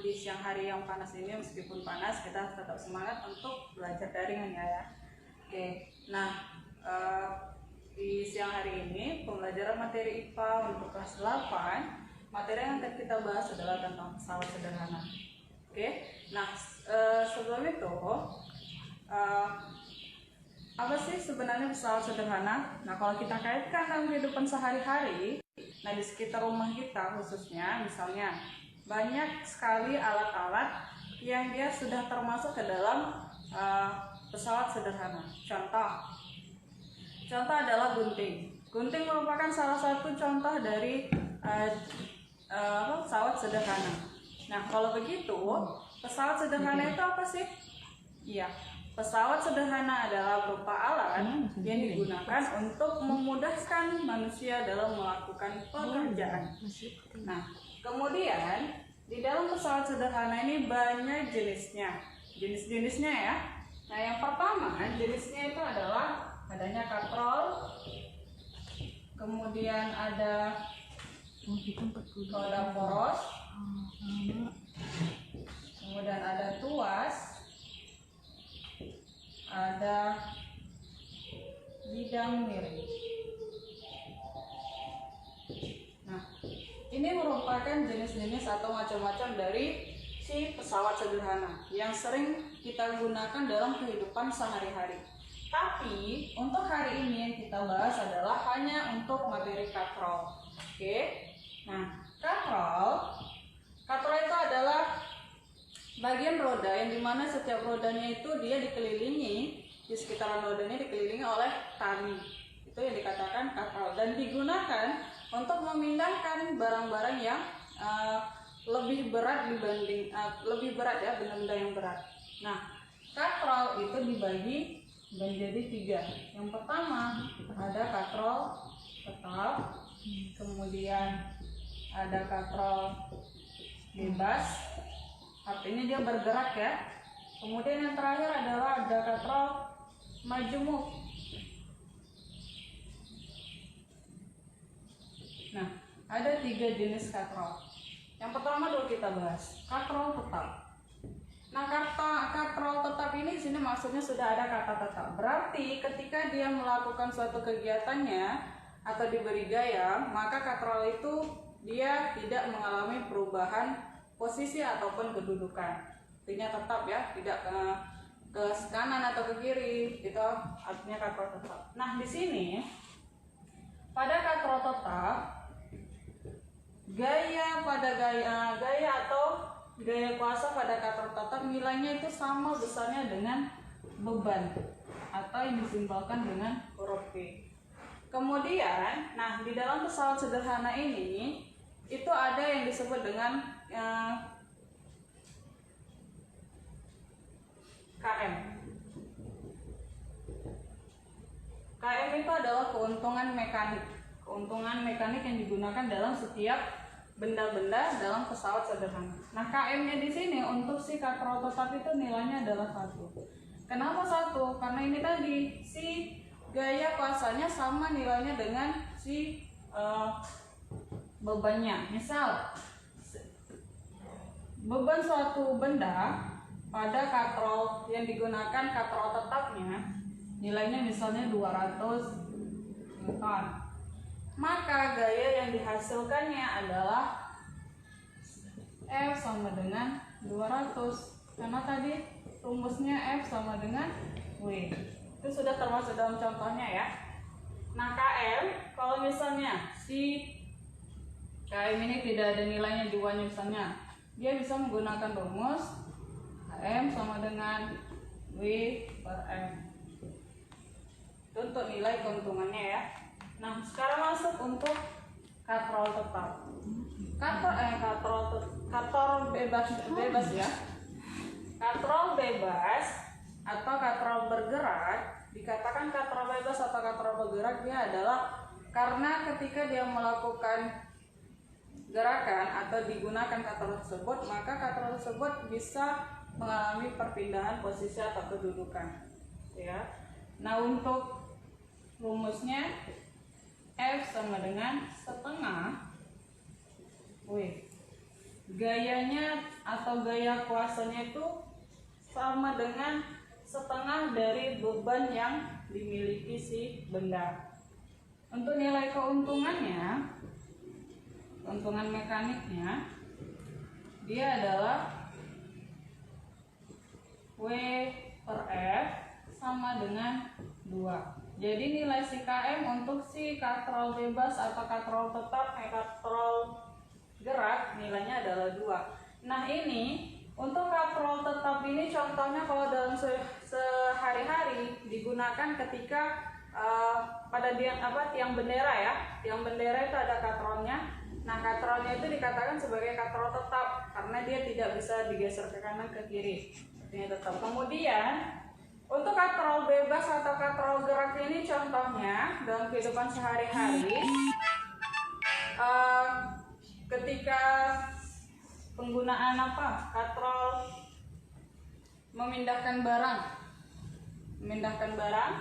di siang hari yang panas ini, meskipun panas, kita tetap semangat untuk belajar daring ya. Oke, nah di siang hari ini pembelajaran materi IPA untuk kelas 8, materi yang akan kita bahas adalah tentang pesawat sederhana. Oke, nah sebelum itu apa sih sebenarnya pesawat sederhana? Nah, kalau kita kaitkan dalam kehidupan sehari-hari, nah di sekitar rumah kita khususnya, misalnya banyak sekali alat-alat yang dia sudah termasuk ke dalam pesawat sederhana. Contoh adalah gunting. Gunting merupakan salah satu contoh dari pesawat sederhana. Nah, kalau begitu, pesawat sederhana itu apa sih? Iya, pesawat sederhana adalah berupa alat yang digunakan untuk memudahkan manusia dalam melakukan pekerjaan. Nah, kemudian di dalam pesawat sederhana ini banyak jenisnya ya. Nah, yang pertama jenisnya itu adalah adanya katrol, kemudian ada roda poros, kemudian ada tuas, ada bidang miring. Nah, ini merupakan jenis-jenis atau macam-macam dari si pesawat sederhana yang sering kita gunakan dalam kehidupan sehari-hari. Tapi untuk hari ini yang kita bahas adalah hanya untuk materi katrol. Oke. Nah, katrol itu adalah bagian roda yang dimana setiap rodanya itu dia dikelilingi, di sekitaran rodanya dikelilingi oleh tali. Itu yang dikatakan katrol dan digunakan untuk memindahkan barang-barang yang lebih berat dibanding benda-benda yang berat. Nah, katrol itu dibagi menjadi 3. Yang pertama ada katrol tetap, kemudian ada katrol bebas, artinya dia bergerak ya. Kemudian yang terakhir adalah ada katrol majemuk. Nah, ada 3 jenis katrol. Yang pertama dulu kita bahas katrol tetap. Nah, katrol tetap ini sini maksudnya sudah ada kata tetap. Berarti ketika dia melakukan suatu kegiatannya atau diberi gaya, maka katrol itu dia tidak mengalami perubahan posisi ataupun kedudukan. Artinya tetap ya, tidak ke kanan atau ke kiri. Itu artinya katrol tetap. Nah, di sini pada katrol tetap, gaya atau gaya kuasa pada katrol tetap nilainya itu sama besarnya dengan beban atau yang disimbolkan dengan huruf P. Kemudian, nah di dalam pesawat sederhana ini itu ada yang disebut dengan KM. KM itu adalah keuntungan mekanik yang digunakan dalam setiap benda-benda dalam pesawat sederhana. Nah, KM-nya di sini untuk si katrol tetap itu nilainya adalah 1. Kenapa 1? Karena ini tadi si gaya kuasanya sama nilainya dengan si bebannya. Misal beban suatu benda pada katrol yang digunakan katrol tetapnya nilainya misalnya 200 Newton. Maka gaya yang dihasilkannya adalah F sama dengan 200. Karena tadi rumusnya F sama dengan W. Itu sudah termasuk dalam contohnya ya. Nah, KM kalau misalnya si KM ini tidak ada nilainya di W-nya misalnya, dia bisa menggunakan rumus KM sama dengan W per M. Itu untuk nilai keuntungannya ya. Nah, sekarang masuk untuk katrol tetap. Katrol bebas ya. Katrol bebas atau katrol bergerak, dikatakan katrol bebas atau katrol bergerak dia adalah karena ketika dia melakukan gerakan atau digunakan katrol tersebut, maka katrol tersebut bisa mengalami perpindahan posisi atau kedudukan ya. Nah, untuk rumusnya F sama dengan setengah W gayanya atau gaya kuasanya itu sama dengan setengah dari beban yang dimiliki si benda. Untuk nilai keuntungannya, keuntungan mekaniknya, dia adalah W per F sama dengan 2. Jadi nilai si KM untuk si katrol bebas atau katrol tetap katrol gerak nilainya adalah 2. Nah ini untuk katrol tetap ini contohnya kalau dalam sehari-hari digunakan ketika pada tiang bendera ya. Tiang bendera itu ada katrolnya. Nah katrolnya itu dikatakan sebagai katrol tetap karena dia tidak bisa digeser ke kanan ke kiri. Ini tetap. Kemudian untuk katrol bebas atau katrol gerak ini contohnya dalam kehidupan sehari-hari ketika penggunaan katrol memindahkan barang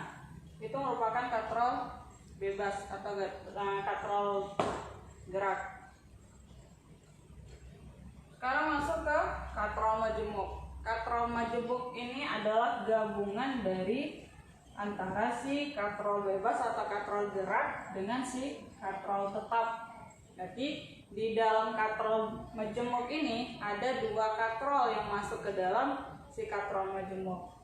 itu merupakan katrol bebas atau katrol gerak. Sekarang masuk ke katrol majemuk. Katrol majemuk ini adalah gabungan dari antara si katrol bebas atau katrol gerak dengan si katrol tetap. Jadi di dalam katrol majemuk ini ada 2 katrol yang masuk ke dalam si katrol majemuk.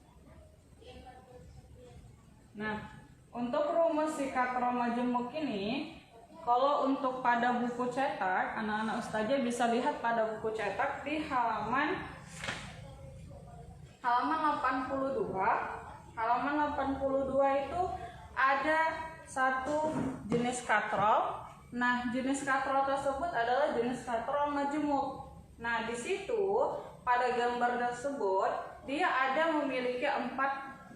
Nah, untuk rumus si katrol majemuk ini, kalau untuk pada buku cetak, anak-anak ustazah bisa lihat pada buku cetak di halaman 82. Halaman 82 itu ada satu jenis katrol. Nah, jenis katrol tersebut adalah jenis katrol majemuk. Nah, di situ pada gambar tersebut dia ada memiliki 4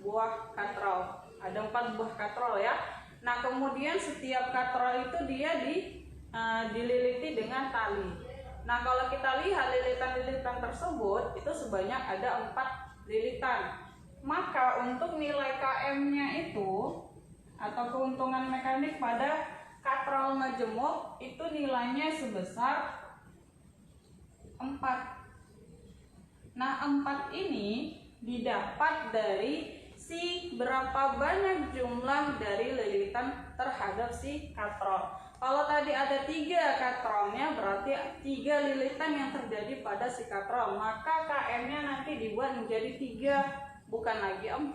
buah katrol. Ada 4 buah katrol ya. Nah, kemudian setiap katrol itu dia dililiti dengan tali. Nah, kalau kita lihat lilitan-lilitan tersebut itu sebanyak ada 4 lilitan. Maka untuk nilai KM-nya itu atau keuntungan mekanik pada katrol majemuk itu nilainya sebesar 4. Nah, 4 ini didapat dari si berapa banyak jumlah dari lilitan terhadap si katrol. Kalau tadi ada 3 katrolnya berarti 3 lilitan yang terjadi pada si katrol. Maka KM-nya nanti dibuat menjadi 3, bukan lagi 4.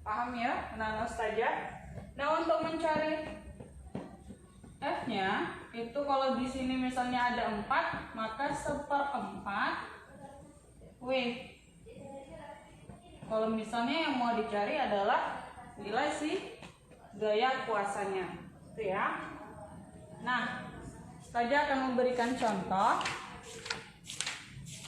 Paham ya, anak-anak ustazah? Nah, untuk mencari F-nya itu kalau di sini misalnya ada 4, maka 1/4 W. Kalau misalnya yang mau dicari adalah nilai si gaya kuasanya, itu ya. Nah, ustazah akan memberikan contoh.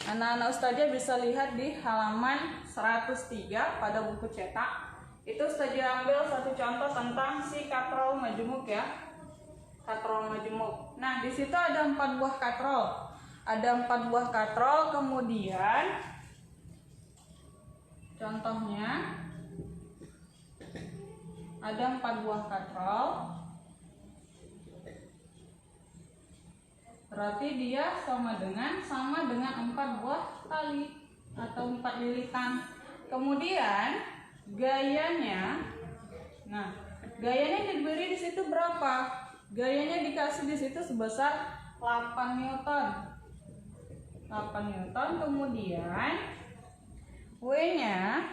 Anak-anak ustazah bisa lihat di halaman 103 pada buku cetak. Itu ustazah ambil satu contoh tentang si katrol majemuk ya. Katrol majemuk. Nah, di situ ada 4 buah katrol. Ada 4 buah katrol, kemudian contohnya ada 4 buah katrol. Berarti dia sama dengan 4 buah tali atau 4 lilitan. Kemudian gayanya, nah gayanya diberi di situ berapa? Gayanya dikasih di situ sebesar 8 Newton. 8 Newton. Kemudian W-nya,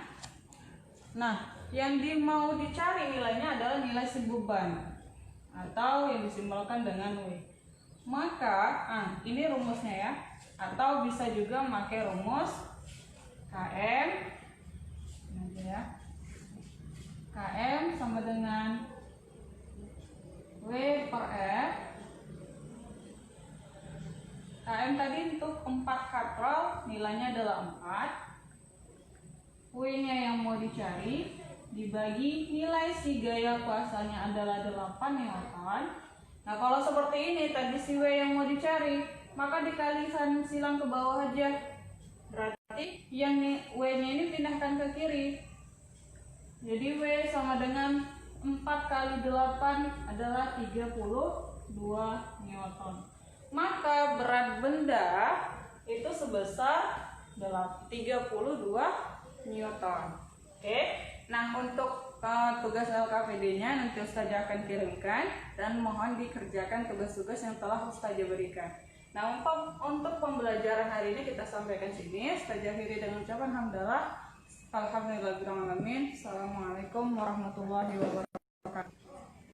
nah yang mau dicari nilainya adalah nilai si beban atau yang disimbolkan dengan W. Maka ini rumusnya ya, atau bisa juga pakai rumus KM. Nanti ya, KM sama dengan W per F. KM tadi untuk 4 katrol nilainya adalah 4. W-nya yang mau dicari dibagi nilai si gaya kuasanya adalah 8 Newton. Nah, kalau seperti ini tadi si W yang mau dicari, maka dikalikan silang ke bawah aja. Berarti yang W-nya ini pindahkan ke kiri. Jadi W sama dengan 4 kali 8 adalah 32 Newton. maka berat benda itu sebesar 32 Newton. Oke. Nah, untuk tugas LKPD-nya nanti Ustazah akan kirimkan dan mohon dikerjakan tugas-tugas yang telah Ustazah berikan. Nah, untuk pembelajaran hari ini kita sampaikan sini. Ustazah akhiri dengan ucapan hamdalah. Alhamdulillahirabbil alamin. Assalamualaikum warahmatullahi wabarakatuh.